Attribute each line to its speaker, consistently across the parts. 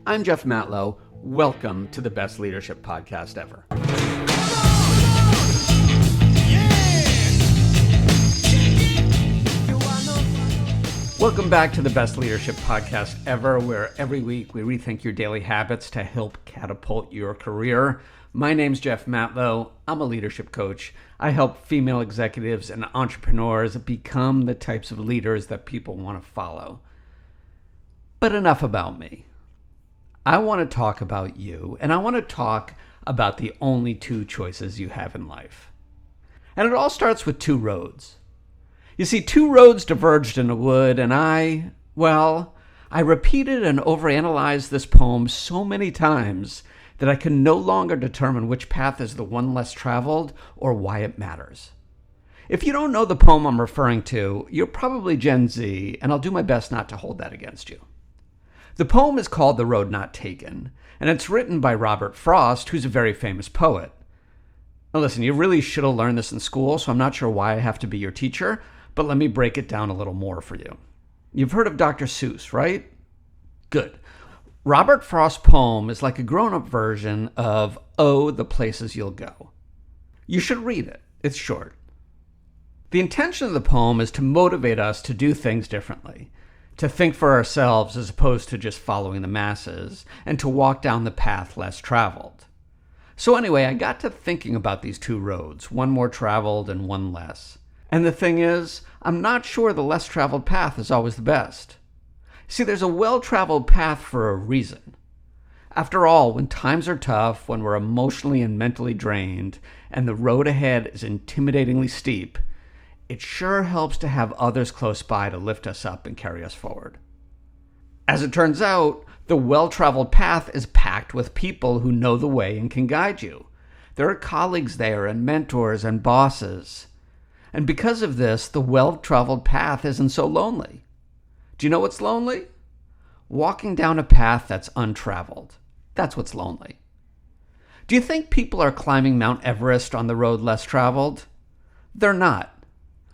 Speaker 1: I'm Jeff Matlow. Welcome to the best leadership podcast ever. Welcome back to the best leadership podcast ever, where every week we rethink your daily habits to help catapult your career. My name's Jeff Matlow. I'm a leadership coach. I help female executives and entrepreneurs become the types of leaders that people want to follow. But enough about me. I want to talk about you, and I want to talk about the only two choices you have in life. And it all starts with two roads. You see, two roads diverged in a wood, and I repeated and overanalyzed this poem so many times that I can no longer determine which path is the one less traveled or why it matters. If you don't know the poem I'm referring to, you're probably Gen Z, and I'll do my best not to hold that against you. The poem is called The Road Not Taken, and it's written by Robert Frost, who's a very famous poet. Now listen, you really should have learned this in school, so I'm not sure why I have to be your teacher, but let me break it down a little more for you. You've heard of Dr. Seuss, right? Good. Robert Frost's poem is like a grown-up version of Oh, the Places You'll Go. You should read it. It's short. The intention of the poem is to motivate us to do things differently, to think for ourselves as opposed to just following the masses, and to walk down the path less traveled. So anyway, I got to thinking about these two roads, one more traveled and one less. And the thing is, I'm not sure the less traveled path is always the best. See, there's a well-traveled path for a reason. After all, when times are tough, when we're emotionally and mentally drained, and the road ahead is intimidatingly steep, it sure helps to have others close by to lift us up and carry us forward. As it turns out, the well-traveled path is packed with people who know the way and can guide you. There are colleagues there and mentors and bosses. And because of this, the well-traveled path isn't so lonely. Do you know what's lonely? Walking down a path that's untraveled. That's what's lonely. Do you think people are climbing Mount Everest on the road less traveled? They're not.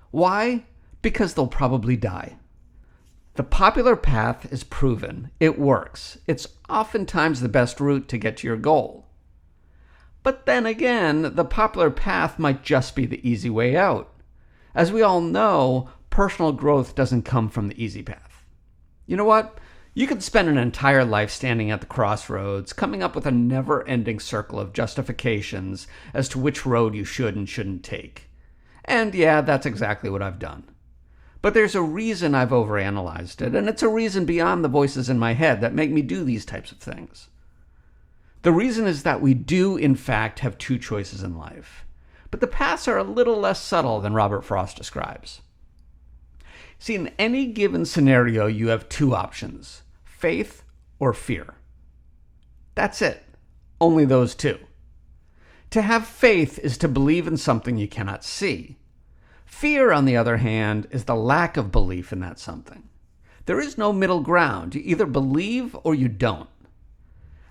Speaker 1: Why? Because they'll probably die. The popular path is proven. It works. It's oftentimes the best route to get to your goal. But then again, the popular path might just be the easy way out. As we all know, personal growth doesn't come from the easy path. You know what? You could spend an entire life standing at the crossroads, coming up with a never-ending circle of justifications as to which road you should and shouldn't take. And yeah, that's exactly what I've done. But there's a reason I've overanalyzed it, and it's a reason beyond the voices in my head that make me do these types of things. The reason is that we do, in fact, have two choices in life. But the paths are a little less subtle than Robert Frost describes. See, in any given scenario, you have two options: faith or fear. That's it. Only those two. To have faith is to believe in something you cannot see. Fear, on the other hand, is the lack of belief in that something. There is no middle ground. You either believe or you don't.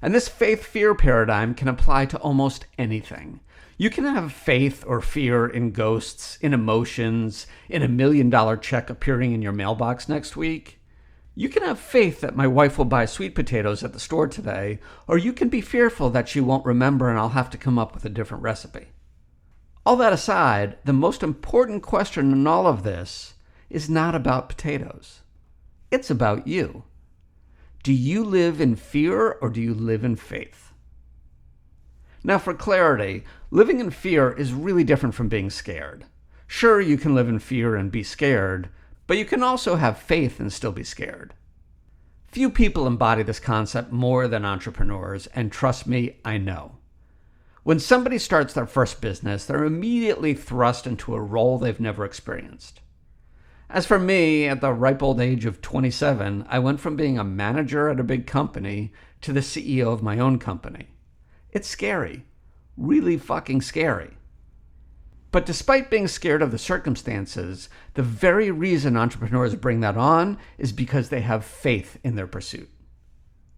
Speaker 1: And this faith-fear paradigm can apply to almost anything. You can have faith or fear in ghosts, in emotions, in $1 million check appearing in your mailbox next week. You can have faith that my wife will buy sweet potatoes at the store today, or you can be fearful that she won't remember and I'll have to come up with a different recipe. All that aside, the most important question in all of this is not about potatoes. It's about you. Do you live in fear or do you live in faith? Now, for clarity, living in fear is really different from being scared. Sure, you can live in fear and be scared, but you can also have faith and still be scared. Few people embody this concept more than entrepreneurs, and trust me, I know. When somebody starts their first business, they're immediately thrust into a role they've never experienced. As for me, at the ripe old age of 27, I went from being a manager at a big company to the CEO of my own company. It's scary. Really fucking scary. But despite being scared of the circumstances, the very reason entrepreneurs bring that on is because they have faith in their pursuit.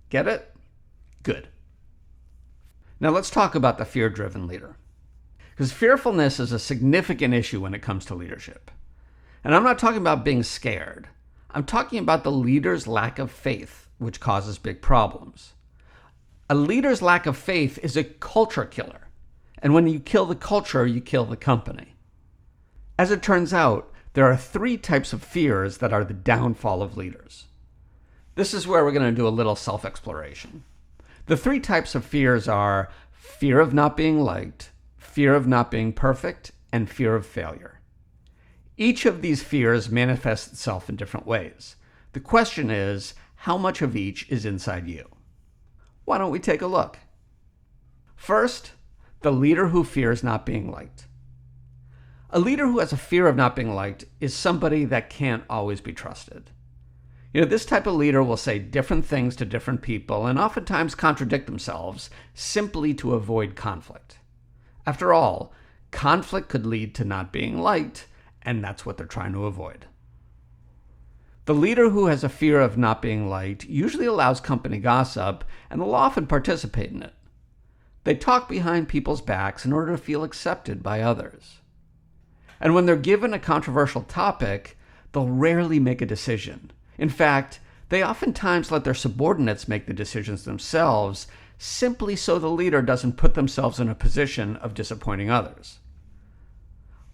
Speaker 1: Get it? Good. Now let's talk about the fear-driven leader. Because fearfulness is a significant issue when it comes to leadership. And I'm not talking about being scared. I'm talking about the leader's lack of faith, which causes big problems. A leader's lack of faith is a culture killer. And when you kill the culture, you kill the company. As it turns out, there are 3 types of fears that are the downfall of leaders. This is where we're going to do a little self-exploration. The 3 types of fears are fear of not being liked, fear of not being perfect, and fear of failure. Each of these fears manifests itself in different ways. The question is, how much of each is inside you? Why don't we take a look? First, the leader who fears not being liked. A leader who has a fear of not being liked is somebody that can't always be trusted. This type of leader will say different things to different people and oftentimes contradict themselves simply to avoid conflict. After all, conflict could lead to not being liked, and that's what they're trying to avoid. The leader who has a fear of not being liked usually allows company gossip and will often participate in it. They talk behind people's backs in order to feel accepted by others. And when they're given a controversial topic, they'll rarely make a decision. In fact, they oftentimes let their subordinates make the decisions themselves, simply so the leader doesn't put themselves in a position of disappointing others.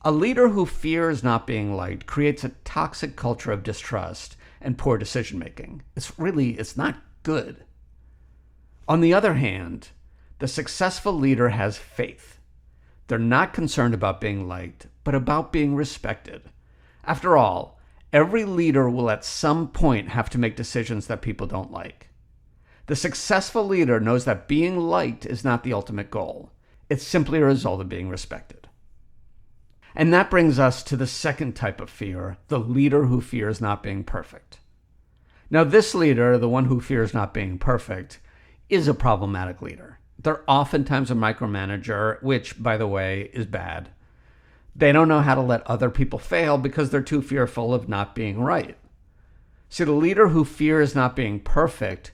Speaker 1: A leader who fears not being liked creates a toxic culture of distrust and poor decision-making. It's not good. On the other hand, the successful leader has faith. They're not concerned about being liked, but about being respected. After all, every leader will at some point have to make decisions that people don't like. The successful leader knows that being liked is not the ultimate goal. It's simply a result of being respected. And that brings us to the second type of fear, the leader who fears not being perfect. Now, this leader, the one who fears not being perfect, is a problematic leader. They're oftentimes a micromanager, which, by the way, is bad. They don't know how to let other people fail because they're too fearful of not being right. See, the leader who fears not being perfect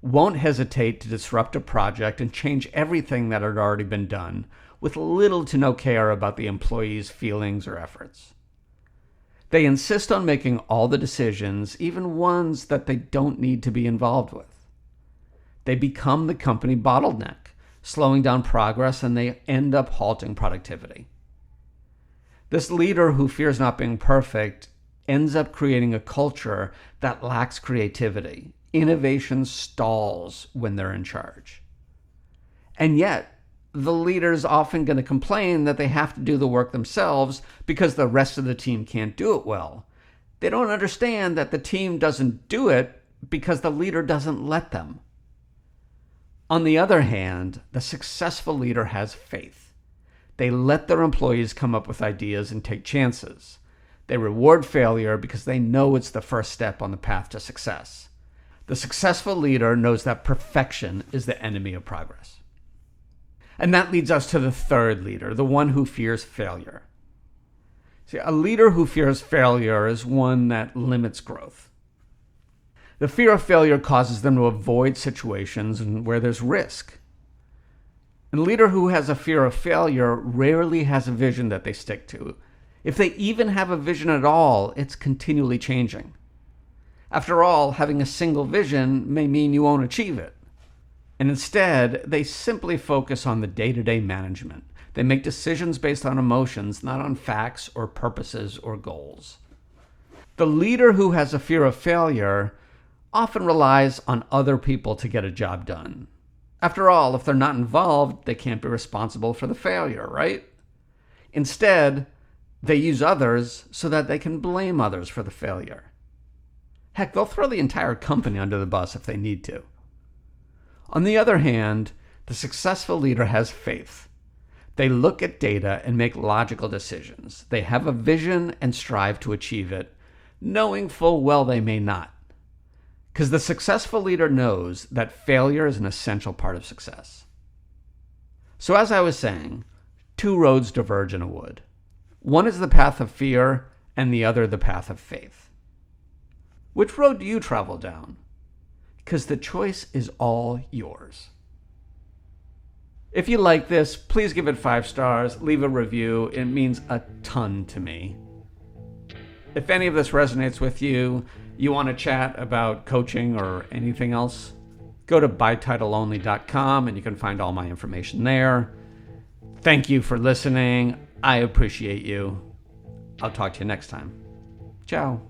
Speaker 1: won't hesitate to disrupt a project and change everything that had already been done, with little to no care about the employees' feelings or efforts. They insist on making all the decisions, even ones that they don't need to be involved with. They become the company bottleneck, slowing down progress, and they end up halting productivity. This leader who fears not being perfect ends up creating a culture that lacks creativity. Innovation stalls when they're in charge. And yet, the leader's often going to complain that they have to do the work themselves because the rest of the team can't do it well. They don't understand that the team doesn't do it because the leader doesn't let them. On the other hand, the successful leader has faith. They let their employees come up with ideas and take chances. They reward failure because they know it's the first step on the path to success. The successful leader knows that perfection is the enemy of progress. And that leads us to the third leader, the one who fears failure. See, a leader who fears failure is one that limits growth. The fear of failure causes them to avoid situations where there's risk. And a leader who has a fear of failure rarely has a vision that they stick to. If they even have a vision at all, it's continually changing. After all, having a single vision may mean you won't achieve it. And instead, they simply focus on the day-to-day management. They make decisions based on emotions, not on facts or purposes or goals. The leader who has a fear of failure often relies on other people to get a job done. After all, if they're not involved, they can't be responsible for the failure, right? Instead, they use others so that they can blame others for the failure. Heck, they'll throw the entire company under the bus if they need to. On the other hand, the successful leader has faith. They look at data and make logical decisions. They have a vision and strive to achieve it, knowing full well they may not. Because the successful leader knows that failure is an essential part of success. So as I was saying, 2 roads diverge in a wood. One is the path of fear, and the other the path of faith. Which road do you travel down? Because the choice is all yours. If you like this, please give it 5 stars, leave a review. It means a ton to me. If any of this resonates with you, you want to chat about coaching or anything else, Go to bytitleonly.com and you can find all my information there. Thank you for listening. I appreciate you. I'll talk to you next time. Ciao.